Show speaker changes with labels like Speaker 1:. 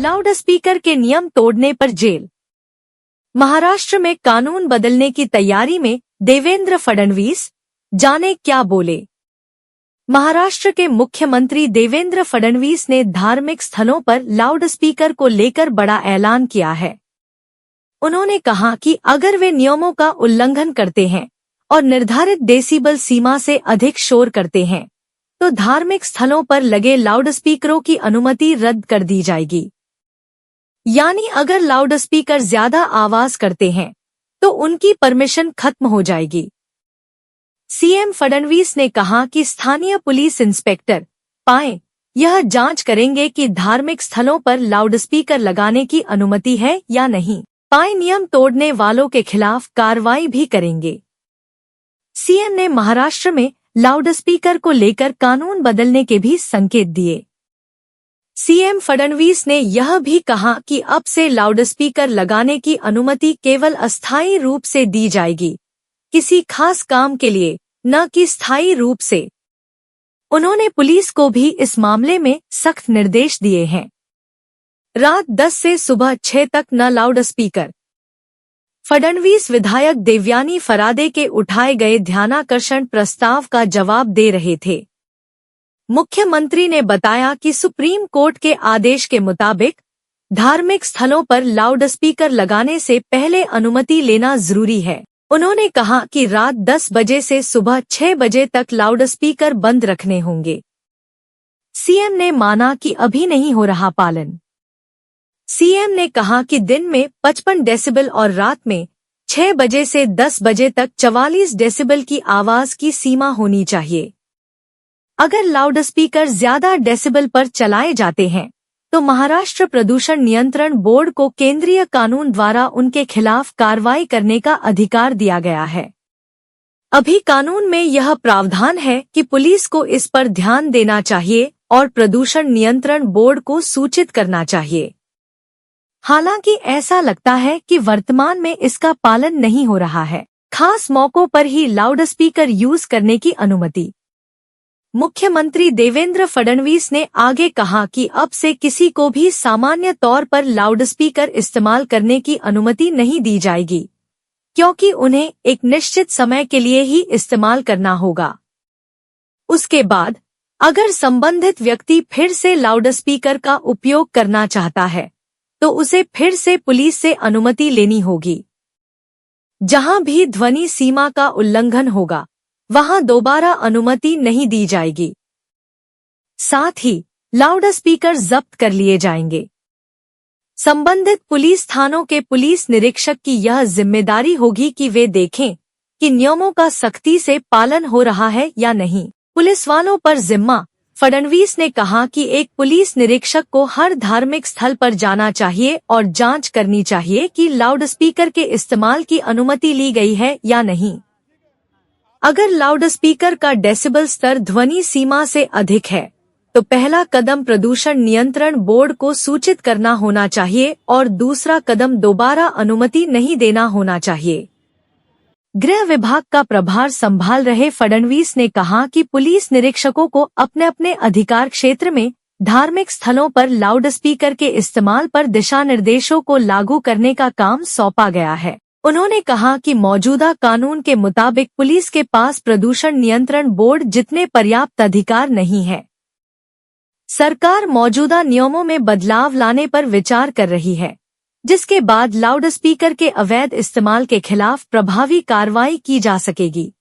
Speaker 1: Loudspeaker के नियम तोड़ने पर जेल। महाराष्ट्र में कानून बदलने की तैयारी में देवेंद्र फडणवीस, जाने क्या बोले। महाराष्ट्र के मुख्यमंत्री देवेंद्र फडणवीस ने धार्मिक स्थलों पर लाउडस्पीकर को लेकर बड़ा ऐलान किया है। उन्होंने कहा कि अगर वे नियमों का उल्लंघन करते हैं और निर्धारित डेसिबल सीमा से अधिक शोर करते हैं तो धार्मिक स्थलों पर लगे लाउडस्पीकरों की अनुमति रद्द कर दी जाएगी। यानी अगर लाउडस्पीकर ज्यादा आवाज करते हैं तो उनकी परमिशन खत्म हो जाएगी। सीएम फडणवीस ने कहा कि स्थानीय पुलिस इंस्पेक्टर पाए यह जांच करेंगे कि धार्मिक स्थलों पर लाउडस्पीकर लगाने की अनुमति है या नहीं। पाए नियम तोड़ने वालों के खिलाफ कार्रवाई भी करेंगे। सीएम ने महाराष्ट्र में लाउडस्पीकर को लेकर कानून बदलने के भी संकेत दिए। सीएम फडणवीस ने यह भी कहा कि अब से लाउडस्पीकर लगाने की अनुमति केवल अस्थायी रूप से दी जाएगी, किसी खास काम के लिए, न कि स्थायी रूप से। उन्होंने पुलिस को भी इस मामले में सख्त निर्देश दिए हैं। रात 10 से सुबह 6 तक न लाउडस्पीकर। फडणवीस विधायक देवयानी फरादे के उठाए गए ध्यानाकर्षण प्रस्ताव का जवाब दे रहे थे। मुख्यमंत्री ने बताया कि सुप्रीम कोर्ट के आदेश के मुताबिक धार्मिक स्थलों पर लाउडस्पीकर लगाने से पहले अनुमति लेना जरूरी है। उन्होंने कहा कि रात 10 बजे से सुबह 6 बजे तक लाउडस्पीकर बंद रखने होंगे। सीएम ने माना कि अभी नहीं हो रहा पालन। सीएम ने कहा कि दिन में 55 डेसिबल और रात में 6 बजे से 10 बजे तक 44 डेसिबल की आवाज की सीमा होनी चाहिए। अगर लाउडस्पीकर ज्यादा डेसिबल पर चलाए जाते हैं तो महाराष्ट्र प्रदूषण नियंत्रण बोर्ड को केंद्रीय कानून द्वारा उनके खिलाफ कार्रवाई करने का अधिकार दिया गया है। अभी कानून में यह प्रावधान है कि पुलिस को इस पर ध्यान देना चाहिए और प्रदूषण नियंत्रण बोर्ड को सूचित करना चाहिए। हालांकि ऐसा लगता है कि वर्तमान में इसका पालन नहीं हो रहा है। खास मौकों पर ही लाउडस्पीकर यूज करने की अनुमति। मुख्यमंत्री देवेंद्र फडणवीस ने आगे कहा कि अब से किसी को भी सामान्य तौर पर लाउडस्पीकर इस्तेमाल करने की अनुमति नहीं दी जाएगी, क्योंकि उन्हें एक निश्चित समय के लिए ही इस्तेमाल करना होगा। उसके बाद अगर संबंधित व्यक्ति फिर से लाउडस्पीकर का उपयोग करना चाहता है तो उसे फिर से पुलिस से अनुमति लेनी होगी। जहां भी ध्वनि सीमा का उल्लंघन होगा वहां दोबारा अनुमति नहीं दी जाएगी। साथ ही लाउडस्पीकर जब्त कर लिए जाएंगे। संबंधित पुलिस थानों के पुलिस निरीक्षक की यह जिम्मेदारी होगी कि वे देखें कि नियमों का सख्ती से पालन हो रहा है या नहीं। पुलिस वालों पर जिम्मा। फडणवीस ने कहा कि एक पुलिस निरीक्षक को हर धार्मिक स्थल पर जाना चाहिए और जांच करनी चाहिए कि लाउडस्पीकर के इस्तेमाल की अनुमति ली गई है या नहीं। अगर लाउडस्पीकर का डेसिबल स्तर ध्वनि सीमा से अधिक है तो पहला कदम प्रदूषण नियंत्रण बोर्ड को सूचित करना होना चाहिए और दूसरा कदम दोबारा अनुमति नहीं देना होना चाहिए। गृह विभाग का प्रभार संभाल रहे फडणवीस ने कहा कि पुलिस निरीक्षकों को अपने अपने अधिकार क्षेत्र में धार्मिक स्थलों पर लाउडस्पीकर के इस्तेमाल पर दिशा निर्देशों को लागू करने का काम सौंपा गया है। उन्होंने कहा कि मौजूदा कानून के मुताबिक पुलिस के पास प्रदूषण नियंत्रण बोर्ड जितने पर्याप्त अधिकार नहीं है। सरकार मौजूदा नियमों में बदलाव लाने पर विचार कर रही है, जिसके बाद लाउडस्पीकर के अवैध इस्तेमाल के खिलाफ प्रभावी कार्रवाई की जा सकेगी।